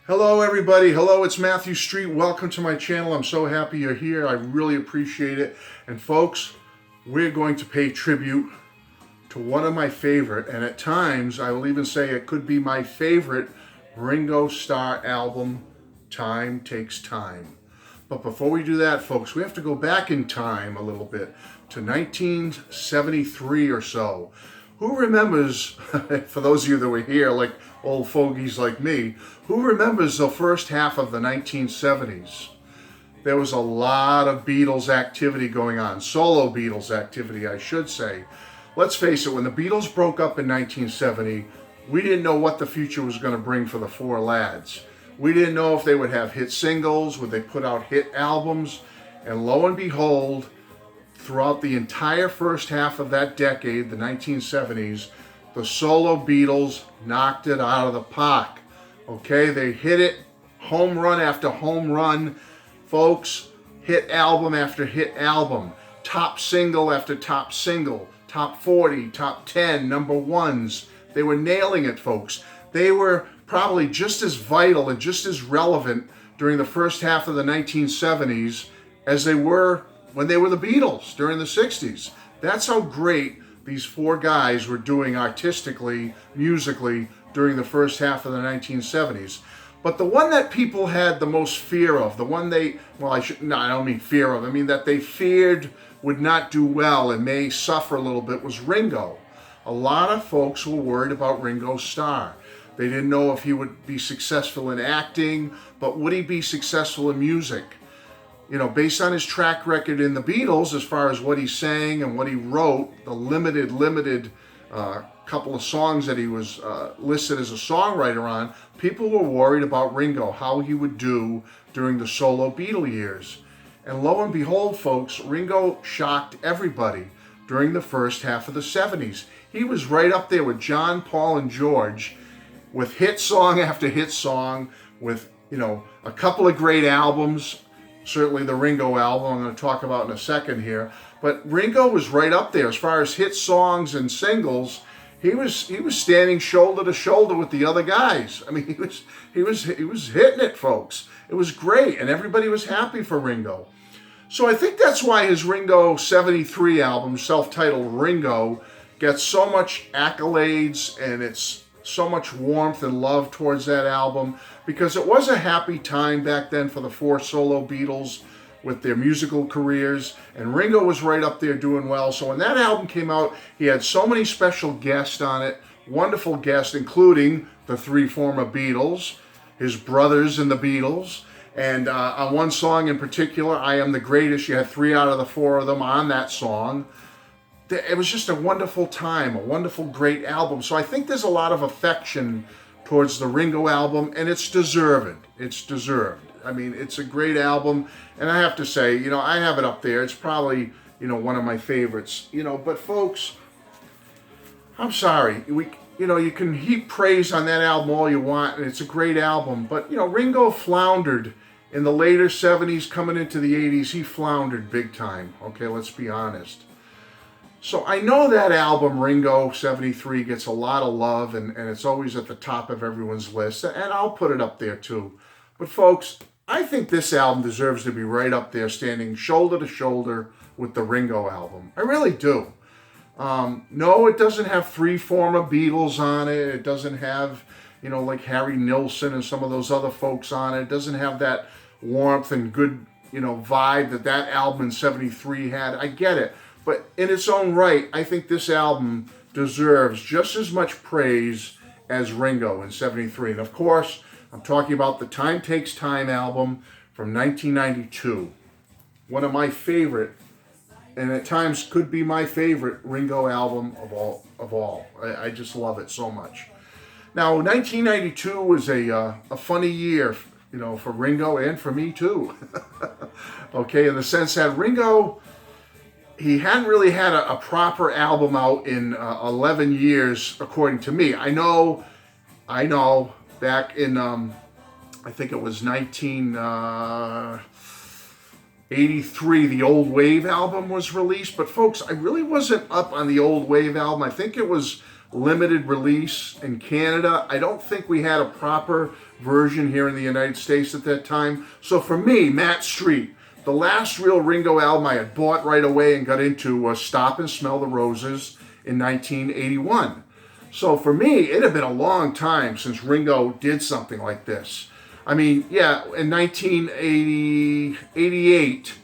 Hello everybody, hello, it's Matthew Street. Welcome to my channel. I'm so happy you're here. I really appreciate it. And folks, we're going to pay tribute to one of my favorite, and at times I will even say it could be my favorite Ringo Starr album, Time Takes Time. But before we do that, folks, we have to go back in time a little bit to 1973 or so. Who remembers, for those of you that were here, like old fogies like me, who remembers the first half of the 1970s? There was a lot of Beatles activity going on, solo Beatles activity, I should say. Let's face it, when the Beatles broke up in 1970, we didn't know what the future was going to bring for the four lads. We didn't know if they would have hit singles, would they put out hit albums, and lo and behold, throughout the entire first half of that decade, the 1970s, the solo Beatles knocked it out of the park. Okay, they hit it, home run after home run. Folks, hit album after hit album, top single after top single, top 40, top 10, number ones. They were nailing it, folks. They were probably just as vital and just as relevant during the first half of the 1970s as they were when they were the Beatles during the 60s. That's how great these four guys were doing artistically, musically, during the first half of the 1970s. But the one that people had the most fear of, the one I don't mean fear of, I mean that they feared would not do well and may suffer a little bit, was Ringo. A lot of folks were worried about Ringo Starr. They didn't know if he would be successful in acting, but would he be successful in music? You know, based on his track record in the Beatles, as far as what he sang and what he wrote, the limited couple of songs that he was listed as a songwriter on, people were worried about Ringo, how he would do during the solo Beatle years. And lo and behold, folks, Ringo shocked everybody during the first half of the 70s. He was right up there with John, Paul, and George, with hit song after hit song, with, a couple of great albums. Certainly the Ringo album I'm going to talk about in a second here. But Ringo was right up there as far as hit songs and singles. He was standing shoulder to shoulder with the other guys. I mean, he was hitting it, folks. It was great, and everybody was happy for Ringo. So I think that's why his Ringo 73 album, self-titled Ringo, gets so much accolades, and it's so much warmth and love towards that album, because it was a happy time back then for the four solo Beatles with their musical careers, and Ringo was right up there doing well. So when that album came out, he had so many special guests on it, wonderful guests, including the three former Beatles, his brothers in the Beatles, and on one song in particular, I Am the Greatest, you had 3 out of the 4 of them on that song. It was just a wonderful time, a wonderful, great album. So I think there's a lot of affection towards the Ringo album, and it's deserved. It's deserved. I mean, it's a great album, and I have to say, I have it up there. It's probably, one of my favorites. But folks, I'm sorry. You can heap praise on that album all you want, and it's a great album. But, Ringo floundered in the later 70s, coming into the 80s. He floundered big time. Okay, let's be honest. So I know that album, Ringo 73, gets a lot of love, and it's always at the top of everyone's list, and I'll put it up there too. But folks, I think this album deserves to be right up there, standing shoulder to shoulder with the Ringo album. I really do. No, it doesn't have 3 former Beatles on it. It doesn't have, like Harry Nilsson and some of those other folks on it. It doesn't have that warmth and good, vibe that album in 73 had. I get it. But in its own right, I think this album deserves just as much praise as Ringo in 73. And of course, I'm talking about the Time Takes Time album from 1992. One of my favorite, and at times could be my favorite Ringo album of all. I just love it so much. Now, 1992 was a funny year, for Ringo and for me too. Okay, in the sense that Ringo, he hadn't really had a proper album out in 11 years, according to me. I know, back in, I think it was 1983, the Old Wave album was released. But folks, I really wasn't up on the Old Wave album. I think it was limited release in Canada. I don't think we had a proper version here in the United States at that time. So for me, Matt Street, the last real Ringo album I had bought right away and got into was Stop and Smell the Roses in 1981. So for me, it had been a long time since Ringo did something like this. I mean, yeah, in 1988,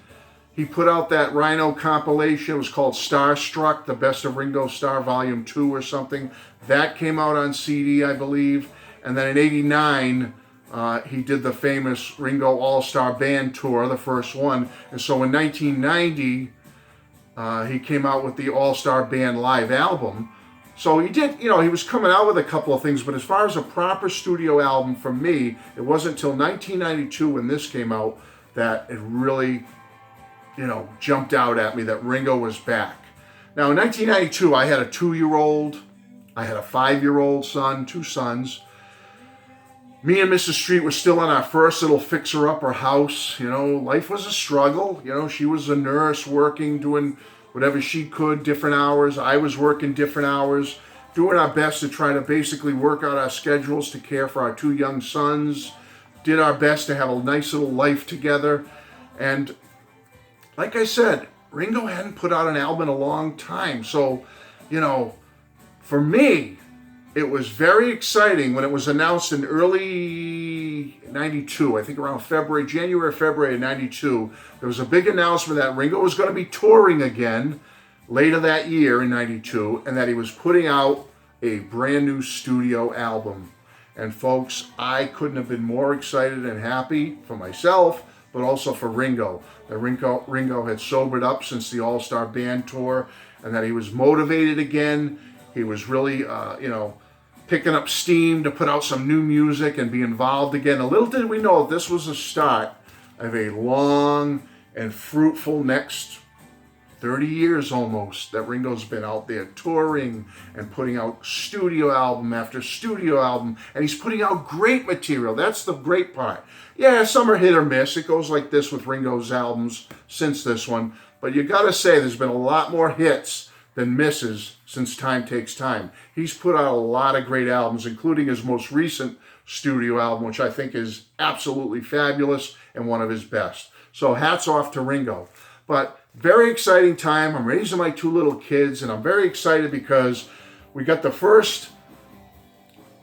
he put out that Rhino compilation. It was called Starstruck, the Best of Ringo Starr Volume 2 or something. That came out on CD, I believe. And then in 89, he did the famous Ringo All-Star Band Tour, the first one. And so in 1990, he came out with the All-Star Band Live album. So he did, he was coming out with a couple of things, but as far as a proper studio album for me, it wasn't until 1992 when this came out that it really, jumped out at me that Ringo was back. Now in 1992, I had a 2-year-old, I had a 5-year-old son, 2 sons. Me and Mrs. Street were still in our first little fixer-upper house. Life was a struggle. She was a nurse working, doing whatever she could, different hours. I was working different hours, doing our best to try to basically work out our schedules to care for our 2 young sons. Did our best to have a nice little life together. And like I said, Ringo hadn't put out an album in a long time. So, for me, it was very exciting when it was announced in early 92, I think around January, February of 92. There was a big announcement that Ringo was going to be touring again later that year in 92, and that he was putting out a brand new studio album. And folks, I couldn't have been more excited and happy for myself, but also for Ringo. That Ringo had sobered up since the All-Star Band Tour, and that he was motivated again. He was really, picking up steam to put out some new music and be involved again. And little did we know this was the start of a long and fruitful next 30 years almost that Ringo's been out there touring and putting out studio album after studio album. And he's putting out great material. That's the great part. Yeah, some are hit or miss. It goes like this with Ringo's albums since this one. But you gotta say there's been a lot more hits than misses since Time Takes Time. He's put out a lot of great albums, including his most recent studio album, which I think is absolutely fabulous and one of his best. So hats off to Ringo. But very exciting time. I'm raising my 2 little kids, and I'm very excited because we got the first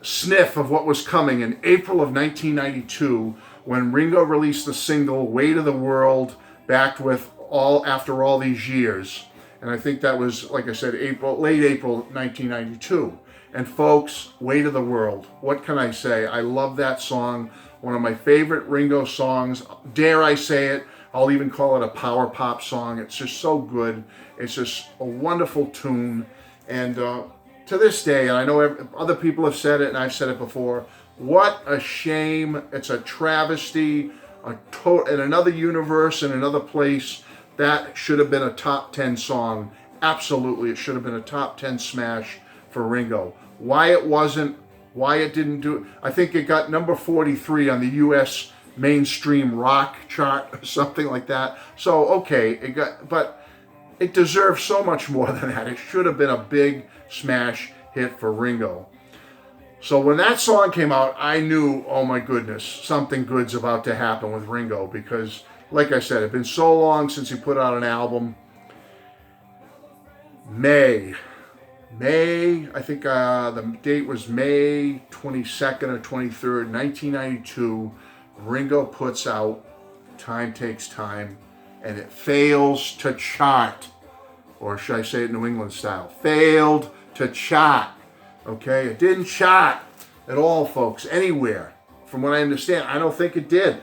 sniff of what was coming in April of 1992 when Ringo released the single Weight of the World, backed with After All These Years. And I think that was, like I said, late April 1992. And folks, Weight of the World. What can I say? I love that song. One of my favorite Ringo songs. Dare I say it? I'll even call it a power pop song. It's just so good. It's just a wonderful tune. And to this day, and I know other people have said it, and I've said it before, what a shame. It's a travesty. In another universe, in another place, that should have been a top 10 song. Absolutely, it should have been a top 10 smash for Ringo. Why it wasn't, why it didn't do it. I think it got number 43 on the U.S. mainstream rock chart or something like that. So, okay, but it deserves so much more than that. It should have been a big smash hit for Ringo. So when that song came out, I knew, oh my goodness, something good's about to happen with Ringo, because like I said, it's been so long since he put out an album. May, I think the date was May 22nd or 23rd, 1992. Ringo puts out Time Takes Time, and it fails to chart. Or should I say it New England style? Failed to chart. Okay, it didn't chart at all, folks, anywhere. From what I understand, I don't think it did.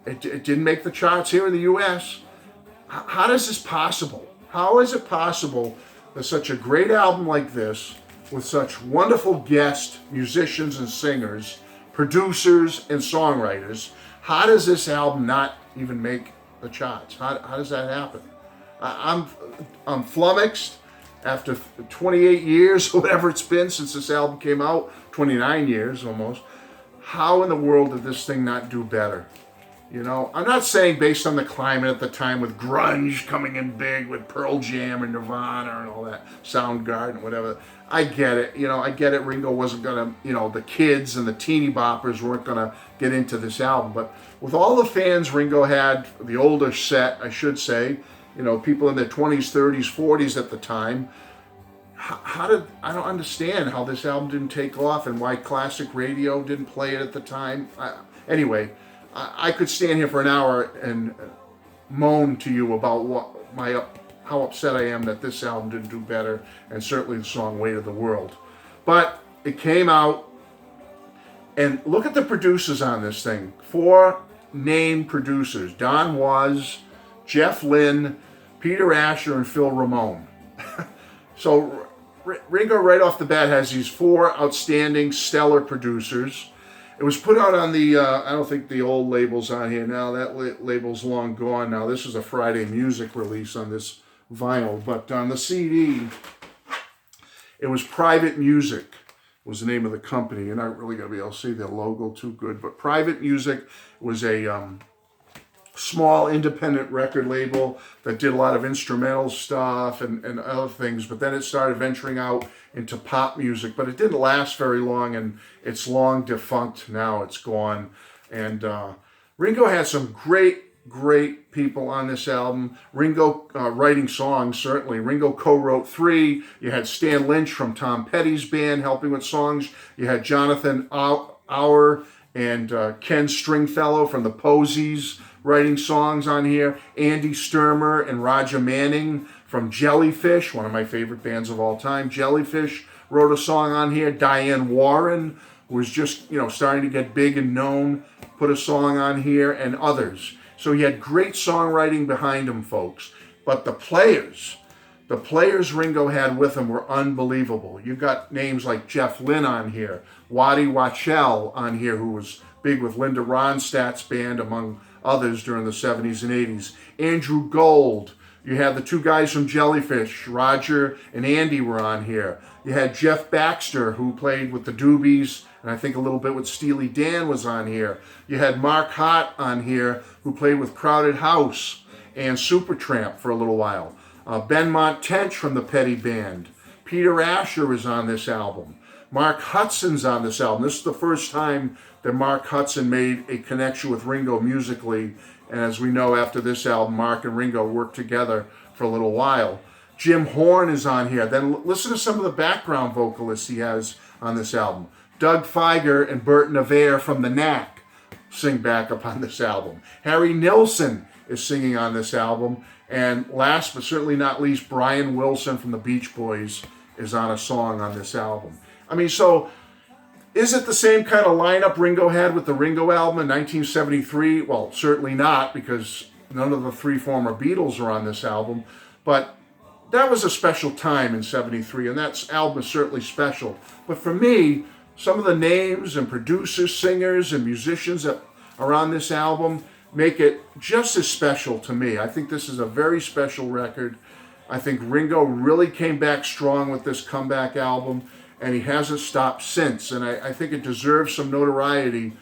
It didn't make the charts here in the U.S. How is this possible? How is it possible that such a great album like this, with such wonderful guest musicians and singers, producers and songwriters, how does this album not even make the charts? How does that happen? I'm flummoxed after 28 years, or whatever it's been since this album came out, 29 years almost. How in the world did this thing not do better? You know, I'm not saying based on the climate at the time with grunge coming in big with Pearl Jam and Nirvana and all that, Soundgarden, whatever. I get it. You know, I get it. Ringo wasn't going to, you know, the kids and the teeny boppers weren't going to get into this album. But with all the fans Ringo had, the older set, I should say, you know, people in their 20s, 30s, 40s at the time, I don't understand how this album didn't take off and why classic radio didn't play it at the time. Anyway, I could stand here for an hour and moan to you about how upset I am that this album didn't do better, and certainly the song Weight of the World. But it came out, and look at the producers on this thing. 4 named producers: Don Was, Jeff Lynne, Peter Asher, and Phil Ramone. So Ringo right off the bat has these 4 outstanding, stellar producers. It was put out on the, I don't think the old label's on here now. That label's long gone now. This is a Friday Music release on this vinyl. But on the CD, it was Private Music was the name of the company. You're not really going to be able to see their logo too good. But Private Music was a small independent record label that did a lot of instrumental stuff and other things. But then it started venturing out into pop music, but it didn't last very long, and it's long defunct now. It's gone. And Ringo had some great people on this album. Ringo writing songs, certainly. Ringo co-wrote 3. You had Stan Lynch from Tom Petty's band helping with songs. You had Jonathan Auer and Ken Stringfellow from the Posies writing songs on here. Andy Sturmer and Roger Manning from Jellyfish, one of my favorite bands of all time. Jellyfish wrote a song on here. Diane Warren was just, you know, starting to get big and known, put a song on here, and others. So he had great songwriting behind him, folks. But the players Ringo had with him were unbelievable. You got names like Jeff Lynne on here, Waddy Wachtel on here, who was big with Linda Ronstadt's band, among others, during the 70s and 80s. Andrew Gold. You had the 2 guys from Jellyfish, Roger and Andy, were on here. You had Jeff Baxter, who played with the Doobies, and I think a little bit with Steely Dan, was on here. You had Mark Hott on here, who played with Crowded House and Supertramp for a little while. Benmont Tench from the Petty Band. Peter Asher is on this album. Mark Hudson's on this album. This is the first time that Mark Hudson made a connection with Ringo musically. And as we know, after this album, Mark and Ringo worked together for a little while. Jim Horn is on here. Then listen to some of the background vocalists he has on this album. Doug Fieger and Bert Navarre from the Knack sing backup on this album. Harry Nilsson is singing on this album. And last but certainly not least, Brian Wilson from the Beach Boys is on a song on this album. I mean, so is it the same kind of lineup Ringo had with the Ringo album in 1973? Well, certainly not, because none of the 3 former Beatles are on this album. But that was a special time in 73, and that album is certainly special. But for me, some of the names and producers, singers, and musicians that are on this album make it just as special to me. I think this is a very special record. I think Ringo really came back strong with this comeback album, and he hasn't stopped since. And I think it deserves some notoriety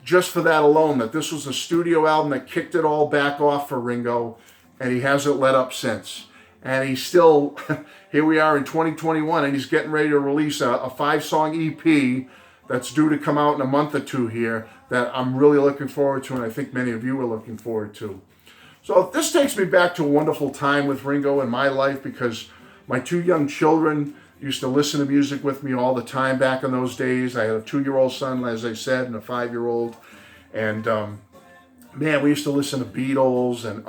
just for that alone, that this was a studio album that kicked it all back off for Ringo, and he hasn't let up since. And he's still, here we are in 2021, and he's getting ready to release a 5-song EP that's due to come out in a month or 2 here that I'm really looking forward to, and I think many of you are looking forward to. So this takes me back to a wonderful time with Ringo in my life, because my 2 young children used to listen to music with me all the time back in those days. I had a 2-year-old son, as I said, and a 5-year-old. And man, we used to listen to Beatles and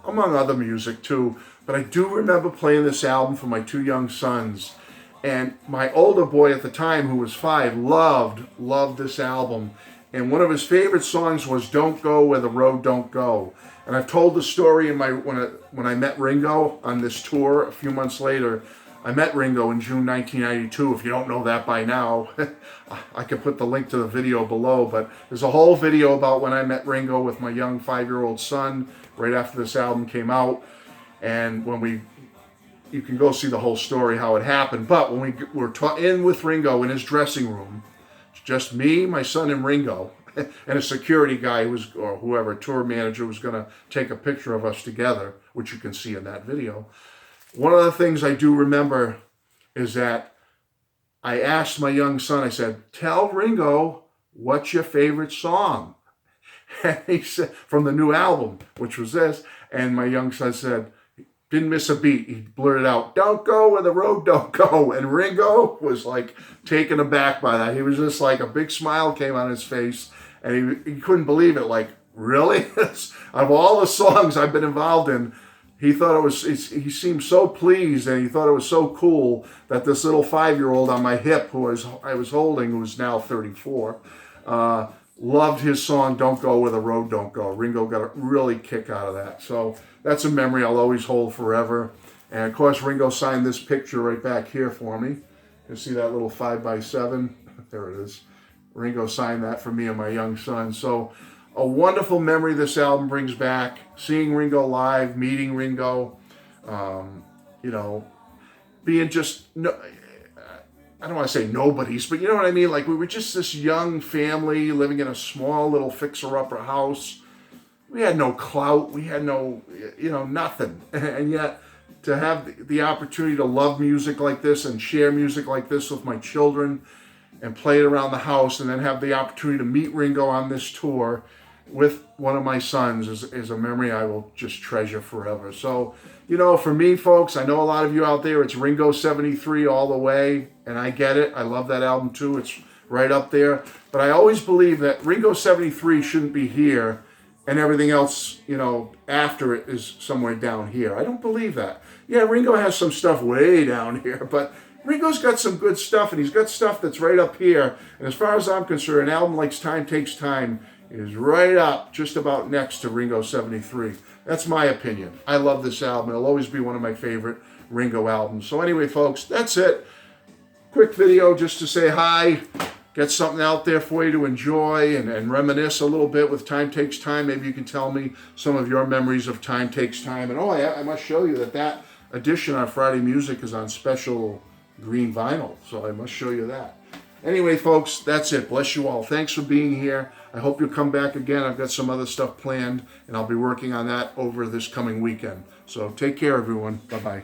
among other music too. But I do remember playing this album for my 2 young sons. And my older boy at the time, who was 5, loved this album. And one of his favorite songs was "Don't Go Where the Road Don't Go." And I've told the story in when I met Ringo on this tour a few months later. I met Ringo in June 1992. If you don't know that by now, I can put the link to the video below. But there's a whole video about when I met Ringo with my young 5-year-old son right after this album came out. And you can go see the whole story, how it happened. But when we were in with Ringo in his dressing room, just me, my son, and Ringo, and a security guy or whoever, tour manager, was going to take a picture of us together, which you can see in that video. One of the things I do remember is that I asked my young son, I said, tell Ringo, what's your favorite song? And he said, from the new album, which was this, and my young son said, didn't miss a beat. He blurted out, don't go where the road don't go. And Ringo was like taken aback by that. He was just like, a big smile came on his face, and he couldn't believe it. Like, really? Of all the songs I've been involved in, he thought he seemed so pleased, and he thought it was so cool that this little 5-year-old on my hip, I was holding, who was now 34, loved his song, Don't Go Where the Road Don't Go. Ringo got a really kick out of that. So that's a memory I'll always hold forever. And of course, Ringo signed this picture right back here for me. You see that little 5x7? There it is. Ringo signed that for me and my young son. So a wonderful memory this album brings back. Seeing Ringo live, meeting Ringo, you know, being just, I don't want to say nobodies, but you know what I mean? Like, we were just this young family living in a small little fixer-upper house. We had no clout. We had no, you know, nothing. And yet, to have the opportunity to love music like this and share music like this with my children and play it around the house, and then have the opportunity to meet Ringo on this tour with one of my sons is a memory I will just treasure forever. So, you know, for me, folks, I know a lot of you out there, it's Ringo 73 all the way, and I get it. I love that album too. It's right up there. But I always believe that Ringo 73 shouldn't be here, and everything else, you know, after it is somewhere down here. I don't believe that. Yeah, Ringo has some stuff way down here, but Ringo's got some good stuff, and he's got stuff that's right up here. And as far as I'm concerned, an album like Time Takes Time is right up, just about next to Ringo 73. That's my opinion. I love this album. It'll always be one of my favorite Ringo albums. So anyway, folks, that's it. Quick video just to say hi, get something out there for you to enjoy and reminisce a little bit with Time Takes Time. Maybe you can tell me some of your memories of Time Takes Time. And I must show you that edition on Friday Music is on special green vinyl. So I must show you that. Anyway, folks, that's it. Bless you all. Thanks for being here. I hope you'll come back again. I've got some other stuff planned, and I'll be working on that over this coming weekend. So take care, everyone. Bye-bye.